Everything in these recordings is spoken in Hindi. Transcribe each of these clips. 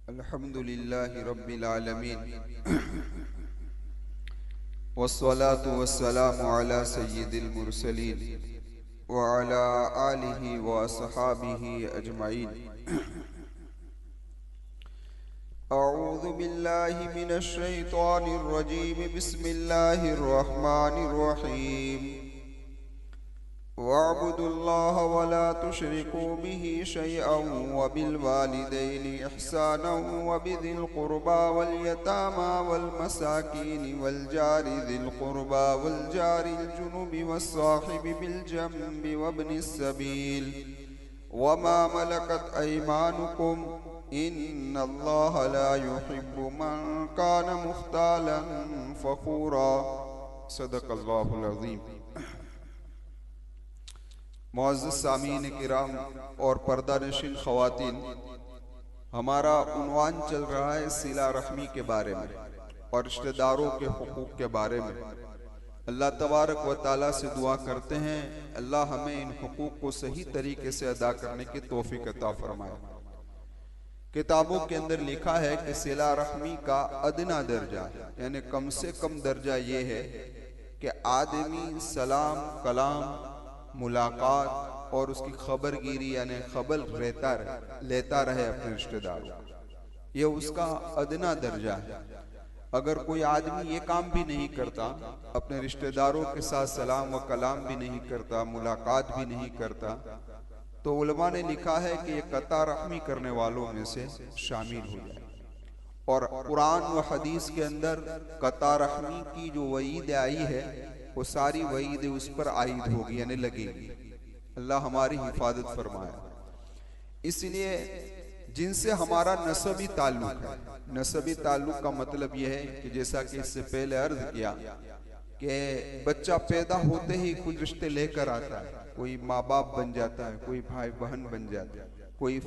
अल्हम्दुलिल्लाहि रब्बिल आलमीन वस्सलातु वस्सलामु अला सय्यिदिल मुरसलीन व अला आलिहि व अस्हाबिहि अजमाइन। अऊज़ु बिल्लाहि मिनश शैतानिर रजीम। बिस्मिल्लाहिर रहमानिर रहीम। वअब्दुल्लाह वला तुशरिकू बिही शैअन वबिल वालिदैनि इहसानन वबिदिल क़ुरबा वल यतामा वल मसाकीन वल जारि ज़िल क़ुरबा वल जारिल जुनुबि वस्साहिबि बिल जंबि वब्निस सबील वमा मलकत अयमानुकुम इन्नल्लाह ला युहिब्बु मन कान मुख्तालन फ़ख़ूरा। सदक़ल्लाहुल अज़ीम। मुअज़्ज़ज़ सामीन किराम और पर्दा नशीन ख़वातीन, हमारा उन्वान चल रहा है सिला रहमी के बारे में और रिश्तेदारों के हुकूक के बारे में। अल्लाह तबारक व ताला से दुआ करते हैं अल्लाह हमें इन हुकूक को सही तरीके से अदा करने की तौफीक अता फरमाए। किताबों के अंदर लिखा है कि सिला रहमी का अदना दर्जा यानी कम से कम दर्जा ये है कि आदमी सलाम कलाम मुलाकात और उसकी खबरगिरी यानी खबर लेता रहे अपने रिश्तेदारों। ये उसका अदना दर्जा है। अगर कोई आदमी ये काम भी नहीं करता, अपने रिश्तेदारों के साथ सलाम व कलाम भी नहीं करता, मुलाकात भी नहीं करता, तो उलमा ने लिखा है कि ये कता रहमी करने वालों में से शामिल हो जाए। और कुरान व हदीस के अंदर कता रहमी की जो वईद आई है वो सारी वईद उस पर आयद होगी यानी लगेगी। अल्लाह हमारी हिफाजत फरमाया। इसलिए जिनसे हमारा नसबी ताल्लुक है, नसबी ताल्लुक का मतलब यह है कि जैसा कि इससे पहले अर्ज किया कि बच्चा पैदा होते ही कुछ रिश्ते लेकर आता है। कोई माँ बाप बन जाता है, कोई भाई बहन बन जाता है, कोई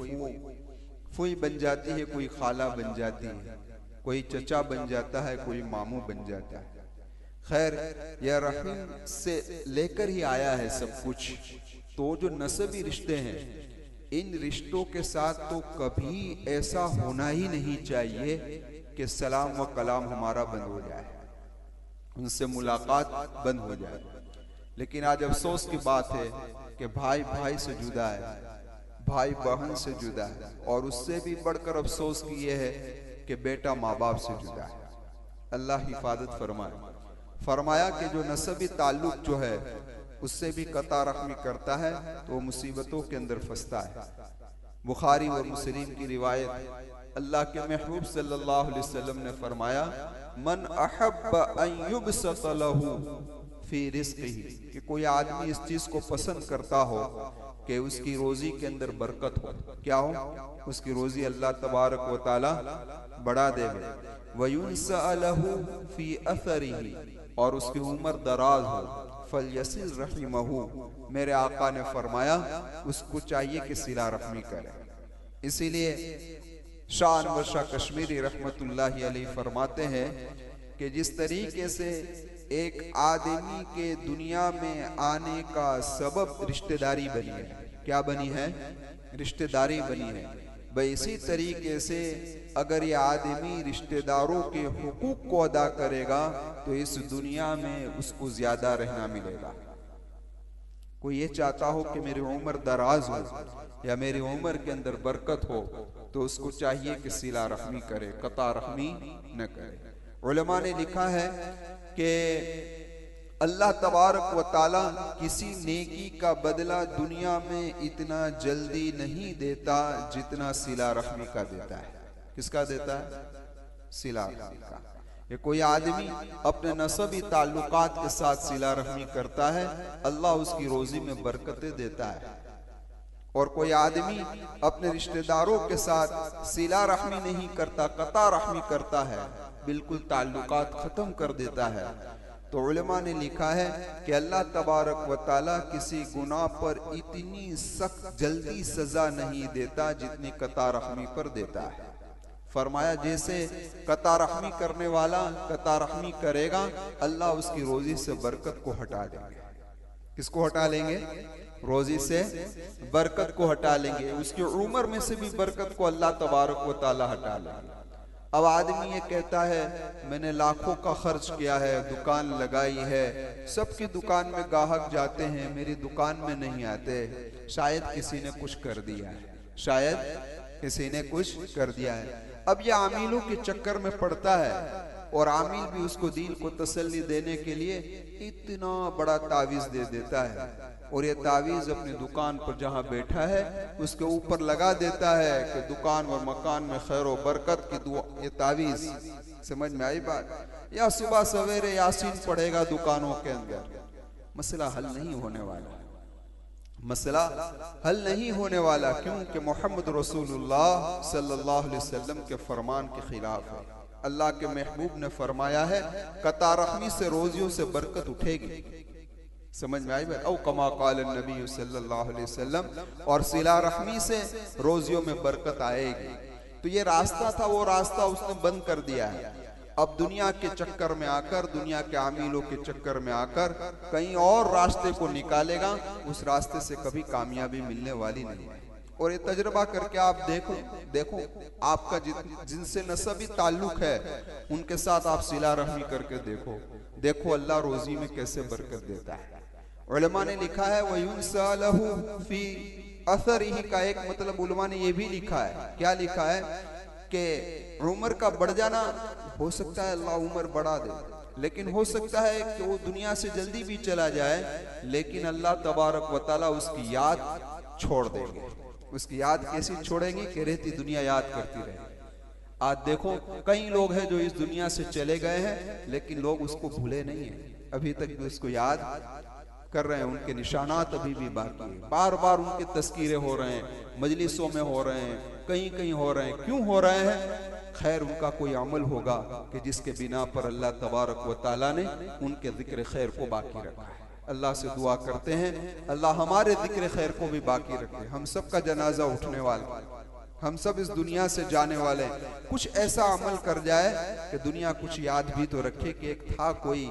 फूई बन जाती है, कोई खाला बन जाती है, कोई चचा बन जाता है, कोई मामू बन जाता है। खैर यह रहम से लेकर ही आया है सब कुछ। तो जो नसबी रिश्ते हैं, इन रिश्तों के साथ तो कभी ऐसा होना ही नहीं चाहिए कि सलाम व कलाम हमारा बंद हो जाए, उनसे मुलाकात बंद हो जाए। लेकिन आज अफसोस की बात है कि भाई भाई से जुदा है, भाई बहन से जुदा है, और उससे भी बढ़कर अफसोस की यह है कि बेटा माँ बाप से जुदा है। अल्लाह हिफाजत फरमाया कि जो नसबी ताल्लुक जो है उससे भी कता रहमी करता है तो मुसीबतों के अंदर फंसता है। बुखारी और मुस्लिम की रिवायत, अल्लाह के महबूब सल्लल्लाहु अलैहि वसल्लम ने फरमाया, मन अहब्ब अन युबसत लहू फी रिज़्क़िही, कि कोई आदमी इस चीज को पसंद करता हो कि उसकी रोजी के अंदर बरकत हो। क्या हो? उसकी रोजी अल्लाह तबारक व ताला बढ़ा देवे। वयुनसा लहू फी अथरिही, और उसकी उम्र दराज हो। फलयसिल रहिमहू, मेरे आका ने फरमाया उसको चाहिए कि सिला रहमी करे। इसीलिए शाह अनवर शाह कश्मीरी रहमतुल्लाहि अलैहि फरमाते हैं कि जिस तरीके से एक आदमी के दुनिया में आने का सबब रिश्तेदारी बनी है, क्या बनी है? रिश्तेदारी बनी है। भाई इसी तरीके से अगर ये आदमी रिश्तेदारों के हुकूक को अदा करेगा तो इस दुनिया में उसको ज्यादा रहना मिलेगा। कोई ये चाहता हो कि मेरी उम्र दराज हो या मेरी उम्र के अंदर बरकत हो तो उसको चाहिए कि सिला रहमी करे, कता रहमी न करे। उलमा ने लिखा है कि अल्लाह तबारक व ताला किसी नेकी का बदला दुनिया में इतना जल्दी नहीं देता जितना सिला रहमी का देता है। किसका देता है? सिला रहमी का। ये कोई आदमी अपने नसबी ताल्लुकात के साथ सिला रहमी करता है, अल्लाह उसकी रोजी में बरकतें देता है। और कोई आदमी अपने रिश्तेदारों के साथ सिला रहमी नहीं करता, कता रहमी करता है, बिल्कुल ताल्लुकात खत्म कर देता है, तो उलमा ने लिखा है कि अल्लाह तबारक व ताला किसी गुनाह पर इतनी सख्त जल्दी सजा नहीं देता जितनी कता रहमी पर देता है। फरमाया जैसे कता रहमी करने वाला कता रहमी करेगा, अल्लाह उसकी रोजी से बरकत को हटा देंगे। किसको हटा लेंगे? रोजी से बरकत को हटा लेंगे, उसकी उम्र में से भी बरकत को अल्लाह तबारक व ताला हटा लेंगे। अब आदमी ये कहता है मैंने लाखों का खर्च किया है, दुकान लगाई है, सबकी दुकान में ग्राहक जाते हैं, मेरी दुकान में नहीं आते, शायद किसी ने कुछ कर दिया है, शायद किसी ने कुछ कर दिया है। अब ये आमिलों के चक्कर में पड़ता है और आमिल भी उसको दिल को तसल्ली देने के लिए इतना बड़ा तावीज दे देता है और ये तावीज अपनी दुकान पर जहां बैठा है उसके ऊपर लगा देता है कि दुकान और मकान में खैर और बरकत की दुआ। ये तावीज समझ में आई बात? या सुबह सवेरे यासीन पढ़ेगा दुकानों के अंदर, मसला हल नहीं होने वाला, मसला हल नहीं होने वाला। क्योंकि मोहम्मद रसूलुल्लाह सल्लल्लाहु अलैहि वसल्लम के फरमान के खिलाफ है। अल्लाह के महबूब ने फरमाया है कता रहमी से रोजियों से बरकत उठेगी, समझ में आई बात? औ कमा क़ाल नबी सल्लल्लाहु अलैहि वसल्लम, और सिला रहमी से रोजियों में बरकत आएगी। तो ये रास्ता था, वो रास्ता उसने बंद कर दिया है। अब दुनिया के चक्कर में आकर, दुनिया के आमिलों के चक्कर में आकर कहीं और रास्ते को निकालेगा, उस रास्ते से कभी कामयाबी मिलने वाली नहीं है। और ये तजर्बा करके आप देखो आपका जिनसे नसबी ताल्लुक है उनके साथ आप सिला रहमी करके देखो अल्लाह रोजी में कैसे बरकत देता है। उलमा ने लिखा है वयुनसलहु फी असरिही का एक मतलब उलमा ने ये भी लिखा है, क्या लिखा है कि उम्र का बढ़ जाना, हो सकता है अल्लाह उम्र बढ़ा दे, लेकिन हो सकता है कि वो दुनिया से जल्दी भी चला जाए, लेकिन अल्लाह तबारक व तआला उसकी याद छोड़ देंगे। उसकी याद कैसी छोड़ेंगे कि रहती दुनिया याद करती रहे। आज देखो कई लोग हैं जो इस दुनिया से चले गए हैं, लेकिन लोग उसको भूले नहीं है, अभी तक भी उसको याद कर रहे हैं, उनके निशानात अभी भी बाकी है, बार बार उनके तस्कीरे हो रहे हैं, मजलिसों में हो रहे हैं, कहीं कहीं हो रहे हैं। क्यों हो रहे हैं? खैर उनका कोई अमल होगा कि जिसके बिना पर अल्लाह तबारक व ताला ने उनके जिक्र खैर को बाकी रखा है। अल्लाह से दुआ करते हैं अल्लाह हमारे जिक्र खैर को भी बाकी रखे। हम सब का जनाजा उठने वाला, हम सब इस दुनिया से जाने वाले, कुछ ऐसा अमल कर जाए कि दुनिया कुछ याद भी तो रखे कि एक था कोई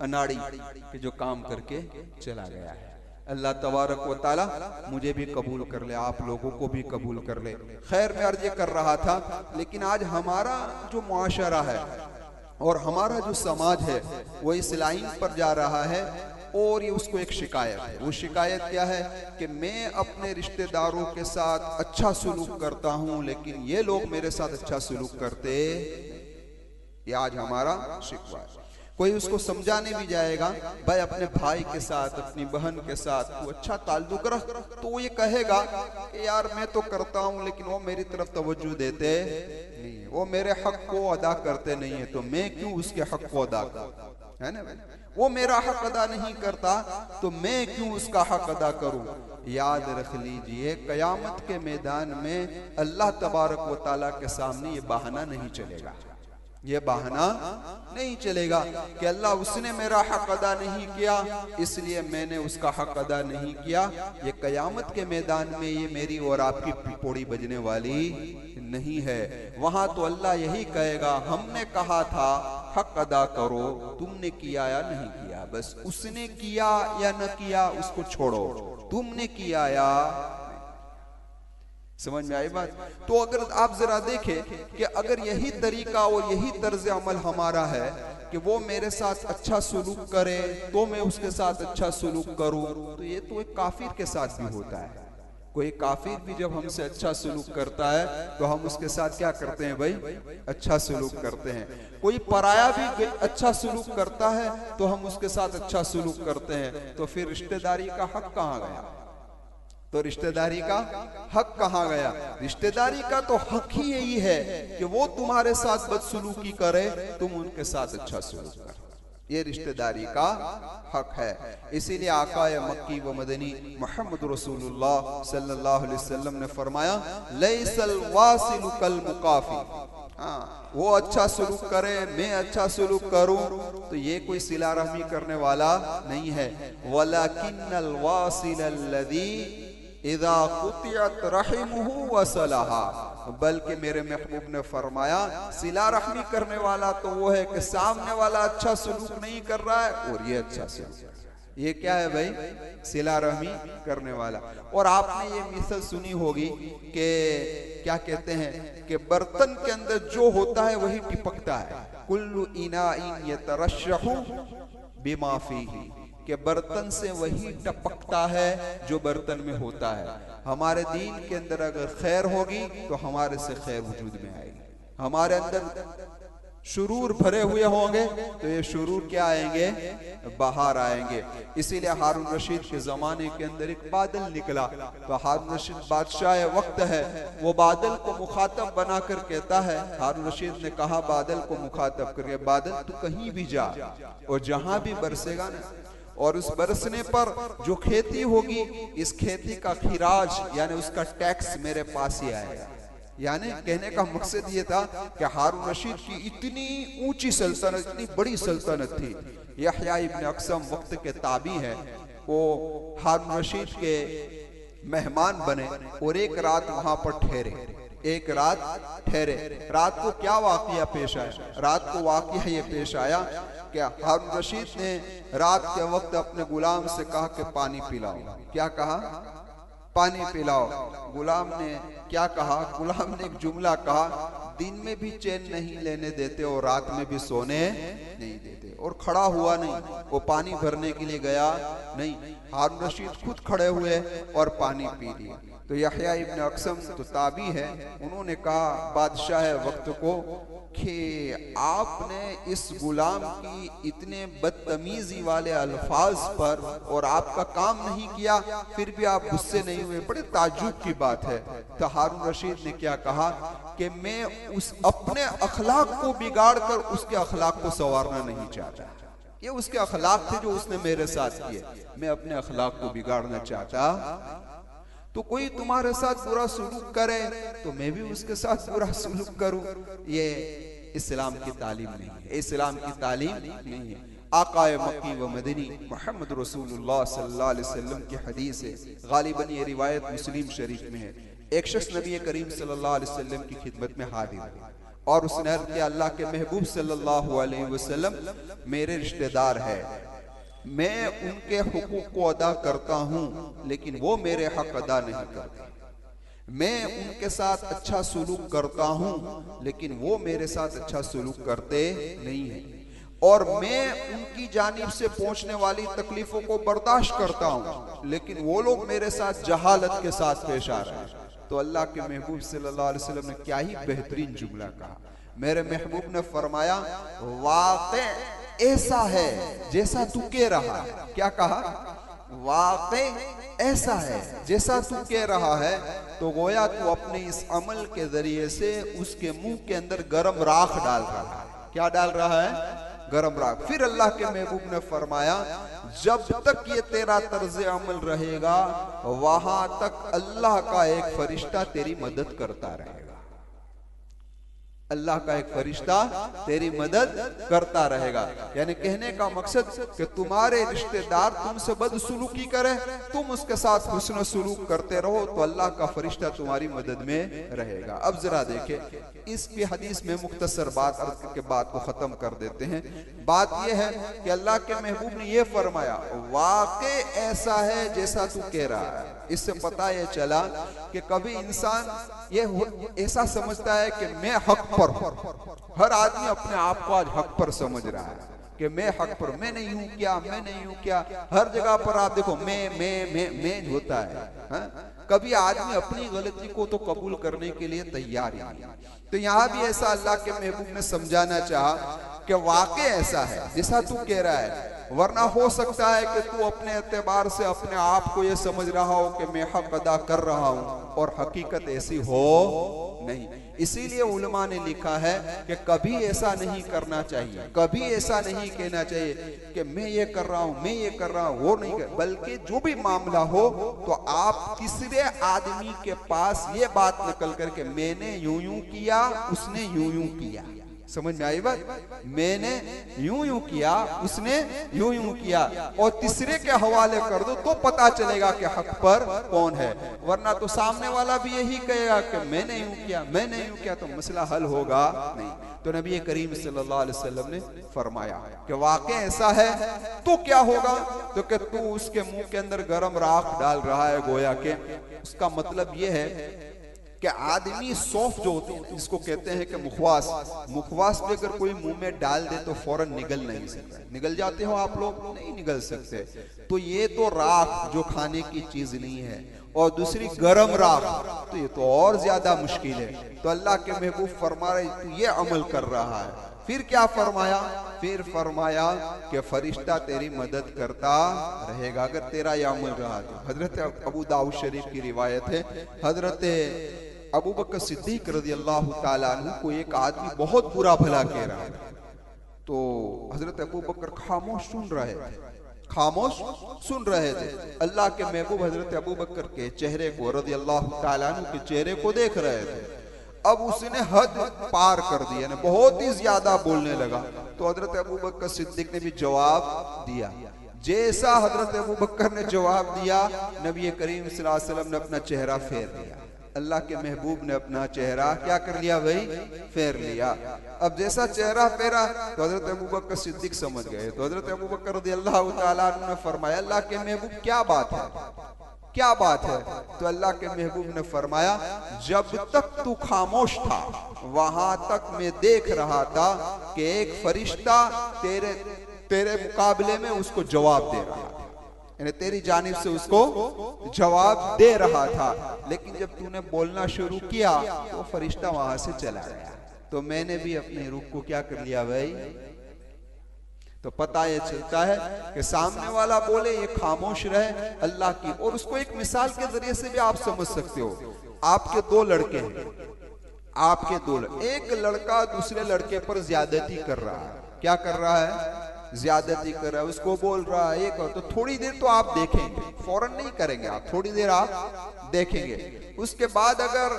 अनाड़ी कि जो काम करके चला गया है। अल्लाह तबारक व ताला मुझे भी कबूल कर ले, आप लोगों को भी कबूल कर ले। खैर मैं अर्ज कर रहा था, लेकिन आज हमारा जो मुआशरा है और हमारा जो समाज है वो इस लाइन पर जा रहा है और ये उसको एक शिकायत है। वो शिकायत क्या है कि मैं अपने रिश्तेदारों के साथ अच्छा सुलूक करता हूं, लेकिन ये लोग मेरे साथ अच्छा सुलूक करते, ये आज हमारा शिकवा है। कोई उसको समझाने भी जाएगा भाई अपने भाई के साथ, अपनी बहन के साथ तू अच्छा ताल्लुक रख, तो वो ये कहेगा कि यार मैं तो करता हूं लेकिन वो मेरी तरफ तवज्जो देते नहीं है, वो मेरे हक को अदा करते नहीं है, तो मैं क्यों उसके हक को अदा करूं, है ना भाई? वो मेरा हक अदा नहीं करता तो मैं क्यों उसका हक अदा करूं। याद रख लीजिए कयामत के मैदान में अल्लाह तबारक व ताला के सामने ये बहाना नहीं चलेगा, ये बहाना नहीं चलेगा कि अल्लाह उसने मेरा हक अदा नहीं किया इसलिए मैंने उसका हक अदा नहीं किया। ये कयामत के मैदान में ये मेरी और आपकी पिपोड़ी बजने वाली नहीं है। वहां तो अल्लाह यही कहेगा हमने कहा था हक अदा करो, तुमने किया या नहीं किया, बस उसने किया या न किया उसको छोड़ो, तुमने किया या, समझ में आई बात? तो अगर आप जरा देखें कि अगर यही तरीका और यही तर्ज अमल हमारा है कि वो मेरे साथ अच्छा सुलूक करे तो मैं उसके साथ अच्छा सुलूक करूं, तो ये तो एक काफिर के साथ भी होता है। कोई काफिर भी जब हमसे अच्छा सुलूक करता है तो हम उसके साथ क्या करते हैं भाई? अच्छा सुलूक करते हैं। कोई पराया भी अच्छा सुलूक करता है तो हम उसके साथ अच्छा सुलूक करते हैं। तो फिर रिश्तेदारी का हक कहाँ गया? तो रिश्तेदारी का हक कहाँ गया? रिश्तेदारी का तो हक ही यही है कि वो तुम्हारे साथ बदसलूकी करे, तुम उनके साथ अच्छा सुलूक करो, ये रिश्तेदारी का हक है। इसीलिए आकाए मक्की व मदनी मोहम्मद रसूलुल्लाह सल्लल्लाहु अलैहि वसल्लम ने फरमाया लैसल वासिलु कल मुकाफी, हाँ वो अच्छा सुलूक करे मैं अच्छा सुलूक करूं तो ये कोई सिला रहमी करने वाला नहीं है। वलाकिन्नल वासिल अल्लज़ी इज़ा कुतियत रहिमुहु वसलहा, बल्कि मेरे महबूब ने फरमाया सिला रहमी करने वाला तो वो है कि सामने वाला अच्छा सुलूक नहीं कर रहा है और ये अच्छा सुलूक, ये क्या है भाई? सिला रहमी करने वाला। और आपने ये मिसल सुनी होगी कि क्या कहते हैं कि बर्तन के अंदर जो होता है वही टिपकता है। कुल्लु इनाइन यतरश्शहु बिमा फीही, कि बर्तन से वही टपकता है जो बर्तन में होता है। हमारे दीन के अंदर अगर खैर होगी तो हमारे से खैर वजूद में आएगी। हमारे अंदर शुरूर भरे हुए होंगे तो ये शुरूर क्या आएंगे? बाहर आएंगे। इसीलिए हारून रशीद के जमाने के अंदर एक बादल निकला, तो हारून रशीद बादशाह वक्त है, वो बादल को मुखातब बनाकर कहता है, हारून रशीद ने कहा बादल को मुखातब करके, बादल तू कहीं भी जा और जहां भी बरसेगा ना, और उस बरसने पर जो खेती होगी, इस खेती का खिराज यानी उसका टैक्स मेरे पास ही आएगा। यानी कहने का मकसद ये था कि हारून रशीद की इतनी ऊंची सल्तनत, इतनी बड़ी सल्तनत थी। यहया इब्न अक्सम वक्त के ताबी है, वो हारून रशीद के मेहमान बने और एक रात वहां पर ठहरे। एक रात ठहरे। रात को क्या वाकया पेश आया? रात को वाकया ये पेश आया कि हारून रशीद ने रात के वक्त अपने गुलाम से कहा कि पानी पिलाओ। क्या कहा? पानी पिलाओ। गुलाम ने क्या कहा? गुलाम ने एक जुमला कहा, दिन में भी चैन नहीं लेने देते और रात में भी सोने नहीं देते। और खड़ा हुआ नहीं, वो पानी भरने के लिए गया नहीं, हारून रशीद खुद खड़े हुए और पानी पी लिए। तो यहया इब्न अक्सम तो ताबी है, उन्होंने कहा बादशाह वक्त को कि आपने इस गुलाम की इतने बदतमीजी वाले अल्फाज पर और आपका काम नहीं किया, फिर भी आप गुस्से नहीं हुए, बड़े ताज्जुब की बात है। तो हारून रशीद ने क्या कहा कि मैं उस अपने अखलाक को बिगाड़ कर उसके अखलाक को संवारना नहीं चाहता। ये उसके अखलाक थे जो उसने मेरे साथ किए, मैं अपने अखलाक को बिगाड़ना चाहता। तो कोई तुम्हारे साथ बुरा सुलूक करे तो मैं भी उसके साथ बुरा सुलूक करूं, ये इस्लाम की तालीम नहीं है, इस्लाम की तालीम नहीं है। आकाए मक्की व मदनी मोहम्मद रसूलुल्लाह सल्लल्लाहु अलैहि वसल्लम की हदीस है, गालिबन ये रिवायत मुस्लिम शरीफ में है। एक शख्स नबी करीम सल्लल्लाहु अलैहि वसल्लम की खिदमत में हाजिर हुआ और उसने अर्ज़ किया, अल्लाह के महबूब सल्लल्लाहु अलैहि वसल्लम मेरे रिश्तेदार है, मैं उनके हुकूक को अदा करता हूँ लेकिन वो मेरे हक अदा नहीं करते। मैं उनके साथ अच्छा सुलूक करता हूँ लेकिन वो मेरे साथ अच्छा सुलूक करते नहीं हैं। और मैं उनकी जानिब से पहुंचने वाली तकलीफों को बर्दाश्त करता हूँ लेकिन वो लोग मेरे साथ जहालत के साथ पेश आ रहे हैं। तो अल्लाह के महबूब सल्लल्लाहु अलैहि वसल्लम ने क्या ही बेहतरीन जुमला कहा। मेरे महबूब ने फरमाया, वाक़े ऐसा है जैसा तू कह रहा है। क्या कहा? वाक़े ऐसा है जैसा तू कह रहा है। तो गोया तू अपने इस अमल के जरिए से उसके मुंह के अंदर गरम राख डाल रहा है। क्या डाल रहा है? गरम राख। फिर अल्लाह के महबूब ने फरमाया, जब तक ये तेरा तर्ज अमल रहेगा वहां तक अल्लाह का एक फरिश्ता तेरी मदद करता रहेगा। अल्लाह का एक फरिश्ता तेरी मदद करता रहेगा। यानी कहने का मकसद कि तुम्हारे रिश्तेदार तुमसे बदसलूकी करे, तुम उसके साथ हुस्न सलूक करते रहो तो अल्लाह का फरिश्ता तुम्हारी मदद में रहेगा। अब जरा देखें, इस भी हदीस में मुख्तसर बात अर्ज करके बात को खत्म कर देते हैं। बात यह है कि अल्लाह के महबूब ने यह फरमाया, वाक़े ऐसा है जैसा तू कह रहा है। इससे पता यह चला कि कभी इंसान ये ऐसा समझता है कि मैं हक पर हूं। हर आदमी अपने आप को आज हक पर समझ रहा है कि मैं हक पर, मैं नहीं हूं क्या, मैं नहीं हूं क्या। हर जगह पर आप देखो मैं होता है, हा? कभी आदमी अपनी गलती को तो कबूल करने के लिए तैयार ही नहीं। तो यहाँ भी ऐसा अल्लाह के महबूब ने समझाना चाहा कि वाक़ई ऐसा है जैसा तू कह रहा है। वरना हो सकता है कि तू अपने एतबार से अपने आप को ये समझ रहा हो कि मैं हक अदा कर रहा हूं और हकीकत ऐसी हो नहीं। इसीलिए उलमा ने लिखा है कि कभी ऐसा नहीं करना चाहिए, कभी ऐसा नहीं कहना चाहिए कि मैं ये कर रहा हूं, मैं ये कर रहा हूं, वो नहीं कर। बल्कि जो भी मामला हो तो आप तीसरे आदमी के पास ये बात निकल करके मैंने यूं यूं किया, उसने यूं यूं किया, समझ में आई बात? मैंने यूं यूं किया, उसने यूं यूं किया, और तीसरे के हवाले कर दो तो पता चलेगा कि हक पर कौन है, वरना तो सामने वाला भी यही कहेगा कि मैंने यूं किया, मैंने यूं किया, तो मसला हल होगा नहीं। तो नबी करीम सल्लल्लाहु अलैहि वसल्लम ने फरमाया कि वाकई ऐसा है तो क्या होगा, तो कि तू उसके मुंह के अंदर गरम राख डाल रहा है, गोया के उसका मतलब यह है कि आदमी सौंफ जो होती है, इसको कहते हैं कि मुखवास, मुखवास भी अगर कोई मुंह में डाल दे तो फौरन निगल नहीं सकता। निगल जाते हो आप लोग? नहीं निगल सकते। तो ये तो राख जो खाने की चीज नहीं है, और दूसरी गरम राख, तो ये तो और ज्यादा मुश्किल है। तो अल्लाह के महबूब फरमा रहे तू ये अमल कर रहा है। फिर क्या फरमाया? फिर फरमाया कि फरिश्ता तेरी मदद करता रहेगा अगर तेरा यह अमल रहा तो। हजरत अबू दाऊद शरीफ की रिवायत है, हजरत अबू बकर सिद्दीक रज़ियल्लाहु ताला अन्हु को एक आदमी बहुत बुरा भला कह रहा है, तो हजरत अबू बकर खामोश सुन रहे थे, खामोश सुन रहे थे। अल्लाह के महबूब हजरत अबू बकर के चेहरे को, रज़ियल्लाहु ताला अन्हु के चेहरे को देख रहे थे। अब उसने हद पार कर दिया, ना बहुत ही ज्यादा बोलने लगा। तो हजरत अबू बकर सिद्दीक ने भी जवाब दिया। जैसा हजरत अबू बकर ने जवाब दिया, नबी करीम सल्लल्लाहु अलैहि वसल्लम ने अपना चेहरा फेर लिया। अल्लाह के महबूब ने अपना चेहरा क्या कर लिया भाई? फेर लिया। अब जैसा चेहरा फेरा तो हजरत अबू बकर सिद्दीक समझ गए। तो हजरत अबू बकर रज़ियल्लाहु ताला अन्हु ने फरमाया, अल्लाह के महबूब क्या बात है, क्या बात है? तो अल्लाह के महबूब ने फरमाया, जब तक तू खामोश था वहां तक मैं देख रहा था कि एक फरिश्ता तेरे मुकाबले में उसको जवाब दे रहा था, यानी तेरी जानिब से उसको जवाब दे रहा था। लेकिन जब तूने बोलना शुरू किया तो फरिश्ता वहां से चला गया। तो मैंने भी अपने रुख को क्या कर लिया भाई? तो पता ये चलता है कि सामने वाला बोले ये खामोश रहे अल्लाह की। और उसको एक मिसाल के जरिए से भी आप समझ सकते हो। आपके दो लड़के हैं, आपके दो एक लड़का दूसरे लड़के पर ज्यादती कर रहा है। क्या कर रहा है? ज्यादती कर रहा है, उसको बोल रहा है एक, तो थोड़ी देर तो आप देखेंगे, फौरन नहीं करेंगे आप, थोड़ी देर आप देखेंगे। उसके बाद अगर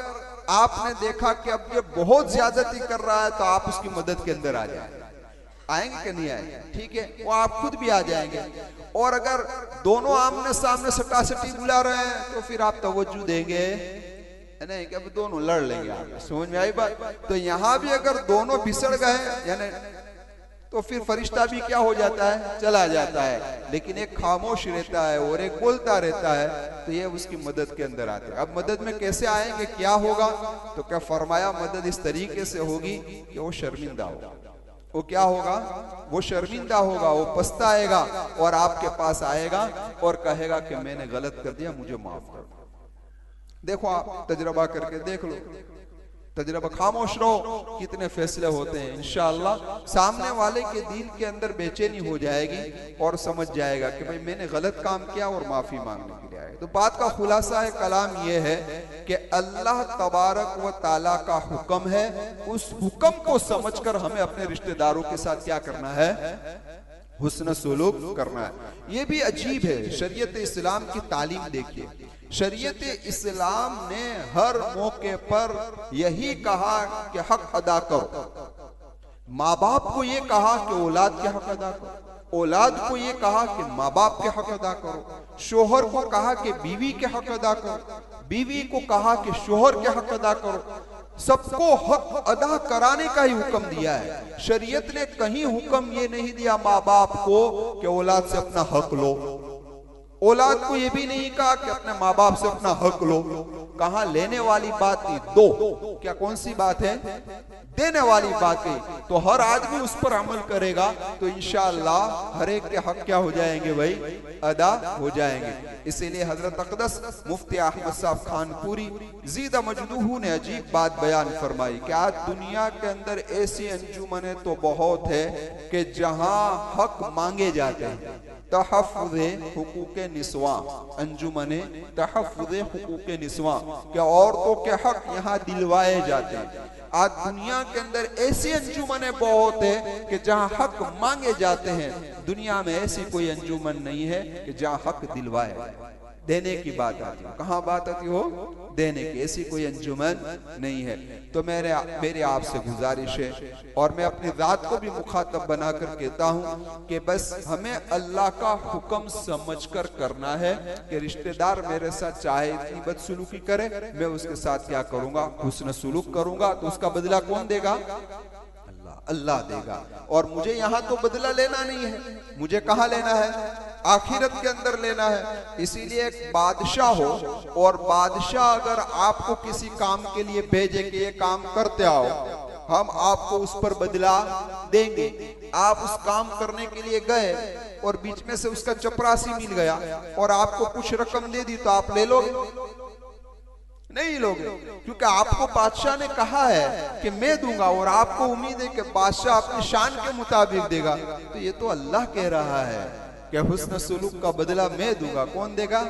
आपने देखा कि अब ये बहुत ज्यादती कर रहा है तो आप उसकी मदद के अंदर आ जाएंगे। आएंगे कि नहीं आएंगे? ठीक है, वो आप खुद भी आ जाएंगे। और अगर दोनों आमने सामने सटासटी बुला रहे हैं तो फिर आप तवज्जो देंगे नहीं कि अब दोनों लड़ लेंगे। आप समझ में आई बात? तो यहां भी अगर दोनों बिसड़ गए यानी तो फिर फरिश्ता भी क्या हो जाता है? चला जाता है। लेकिन एक खामोश रहता है और एक बोलता रहता है, तो ये उसकी मदद के अंदर आते हैं। अब मदद में कैसे आएंगे, क्या होगा? तो क्या फरमाया, मदद इस तरीके से होगी कि वो शर्मिंदा होगा। वो क्या होगा? वो शर्मिंदा होगा, वो पछताएगा और आपके पास आएगा और कहेगा कि मैंने गलत कर दिया, मुझे माफ कर दो। देखो आप तजर्बा करके देख लो, तजर्बा, खामोश रहो, कितने फैसले होते हैं। इंशाअल्लाह सामने वाले के दिल के अंदर बेचैनी हो जाएगी और समझ जाएगा कि भाई मैंने गलत काम किया और माफी मांगने के लिए आए। तो बात का खुलासा है कलाम यह है कि अल्लाह तबारक व ताला का हुक्म है, उस हुक्म को समझकर हमें अपने रिश्तेदारों के साथ क्या करना है? हुस्न सुलूक करना है। ये भी अजीब है, शरीयत इस्लाम की तालीम देखिए। शरीयत इस्लाम ने हर मौके पर यही कहा कि हक अदा करो। माँ बाप को ये कहा कि औलाद के हक अदा करो, औलाद को ये कहा कि माँ बाप के हक अदा करो, शोहर को कहा कि बीवी के हक अदा करो, बीवी को कहा कि शोहर के हक अदा करो। सबको हक अदा कराने का ही हुक्म दिया है। शरीयत ने कहीं हुक्म ये नहीं दिया माँ बाप को कि औलाद से अपना हक लो, औलाद को ये भी नहीं कहा कि अपने माँ बाप से अपना हक लो। कहा लेने वाली बात थी दो, क्या कौन सी बात है? देने वाली बात है। तो हर आदमी उस पर अमल करेगा तो इंशाअल्लाह हर एक के हक क्या हो जाएंगे भाई? अदा हो जाएंगे। इसीलिए हजरत अक़दस मुफ्ती अहमद साहब खानपुरी ज़ीदा मजदूहू ने अजीब बात बयान फरमाई कि आज दुनिया के अंदर ऐसी अंजुमने तो बहुत है कि जहां हक मांगे जाते हैं। तहफ़्फ़ुज़े हुकूक़े निस्वां, अंजुमने तहफ़्फ़ुज़े हुकूक़े निस्वां, क्या औरतों के हक यहाँ दिलवाए जाते हैं। आज दुनिया के अंदर ऐसी अंजुमने बहुत है कि जहाँ हक मांगे जाते हैं। दुनिया में ऐसी कोई अंजुमन नहीं है कि जहाँ हक दिलवाए। देने की बात आती हो, कहाँ बात आती हो, देने की। ऐसी कोई अंजुमन नहीं है। तो मेरे आपसे गुजारिश है, और मैं अपनी रात को भी मुखातब बनाकर कहता हूँ कि बस हमें अल्लाह का हुक्म समझकर करना है कि रिश्तेदार मेरे साथ चाहे इतनी बदसलूकी करे, मैं उसके साथ क्या करूंगा, हुस्न सुलूक करूंगा। तो उसका बदला कौन देगा? अल्लाह देगा। और मुझे यहाँ तो बदला लेना नहीं है, मुझे कहाँ लेना है? आखिरत के अंदर लेना है। इसीलिए एक बादशाह हो, और बादशाह अगर आपको किसी काम के लिए भेजे कि ये काम करते आओ, हम आपको उस पर बदला देंगे। आप उस काम करने के लिए गए और बीच में से उसका चपरासी मिल गया और आपको कुछ रकम दे दी, तो आप ले लोगे? नहीं लोगे, क्योंकि आपको बादशाह ने कहा है कि मैं दूंगा, और आपको उम्मीद है कि बादशाह अपनी शान के मुताबिक देगा। तो ये तो अल्लाह कह रहा है कि हुस्न सुलूक का बदला मैं दूंगा। कौन देगा?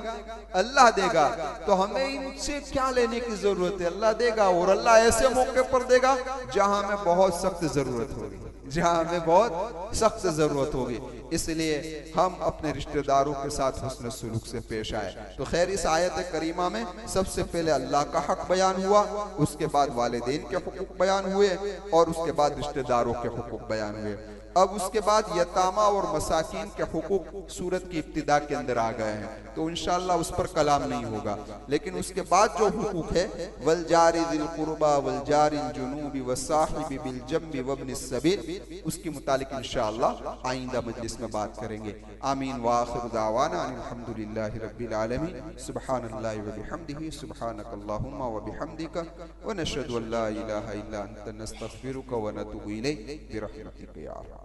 अल्लाह देगा। तो हमें इनसे क्या लेने की जरूरत है? अल्लाह देगा, और अल्लाह ऐसे मौके पर देगा जहां हमें बहुत सख्त जरूरत होगी, जहां हमें बहुत सख्त जरूरत होगी। इसलिए हम अपने रिश्तेदारों के साथ हुस्न सुलूक से पेश आए। तो खैर, इस आयत करीमा में सबसे पहले अल्लाह का हक बयान हुआ, उसके बाद वालिदैन के हुकूक बयान हुए, और उसके बाद रिश्तेदारों के हुकूक बयान हुए। अब उसके बाद यतामा और मसाकीन के हुकूक सूरत की इब्तिदा के अंदर आ गए हैं, तो इंशाअल्लाह उस पर कलाम नहीं होगा। लेकिन उसके बाद जो हुकूक है, वल जारि जिल कुर्बा वल जारिल जुनूबी वस्साहिबि बिल जंबि वब्निस सबील, उसके मुतालिक इंशाअल्लाह आइंदा मजलिस में बात करेंगे। आमीन व आखिरु दावाना अल्हम्दुलिल्लाहि रब्बिल आलमीन। सुब्हानल्लाहि व बिहम्दिही, सुब्हानकल्लाहुम्मा व बिहम्दिका, व नशहदु अल्ला इलाहा इल्ला अंता नस्तगफिरुका व नतूबु इलैक बिरहमतिका या अरहम।